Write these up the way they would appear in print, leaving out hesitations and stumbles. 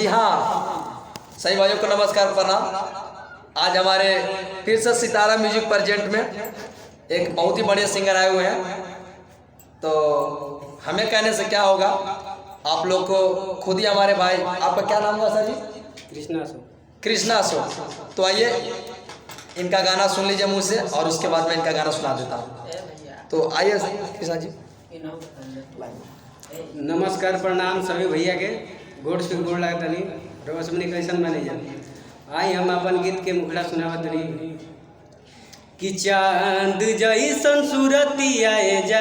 जी हाँ, सही भाइयों को नमस्कार प्रणाम। आज हमारे फिर से सितारा म्यूजिक प्रेजेंट में एक बहुत ही बढ़िया सिंगर आए हुए हैं। तो हमें कहने से क्या होगा, आप लोग को खुद ही हमारे भाई, आपका क्या नाम हुआ सर जी? कृष्णा सो। तो आइए इनका गाना सुन लीजिए मुँह से, और उसके बाद मैं इनका गाना सुना देता हूँ। तो आइए कृष्णा जी। नमस्कार प्रणाम सभी भैया के गोड़ से गोड़ लागत नहीं रोज अपनी कैसन मैनेजर आई हम अपन गीत के मुखड़ा सुनावत नहीं कि चांद जैसन सूरती आए जा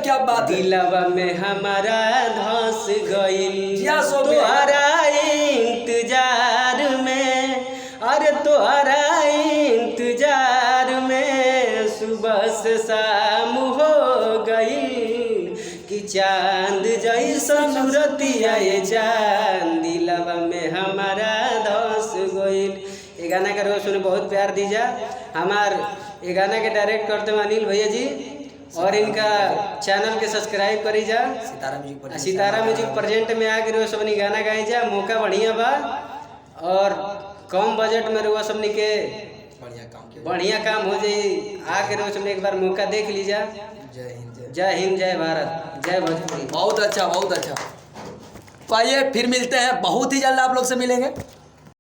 क्या बात है। दिलवा में हमारा धस गइल तोहरा इंतजार में, अरे तोहरा इंतजार में सुबह से शाम हो गई कि चांद जैसन सूरती आए चांद दिलवा में हमारा धस गइल। ये गाना का रोज सुने बहुत प्यार दीजा। हमार ये गाना के डायरेक्ट करते हैं अनिल भैया जी, और इनका चैनल के सब्सक्राइब करी जा। सितारा म्यूजिक प्रेजेंट में आके रोज सबनी गाना गाई जा। मौका बढ़िया बा और कम बजट में रोज सबनी के बढ़िया काम हो जाए। आके रोज सबनी एक बार मौका देख लीजा। जय हिंद, जय भारत, जय भोजपुरी। बहुत अच्छा, बहुत अच्छा। तो आइए फिर मिलते हैं, बहुत ही जल्द आप लोग से मिलेंगे।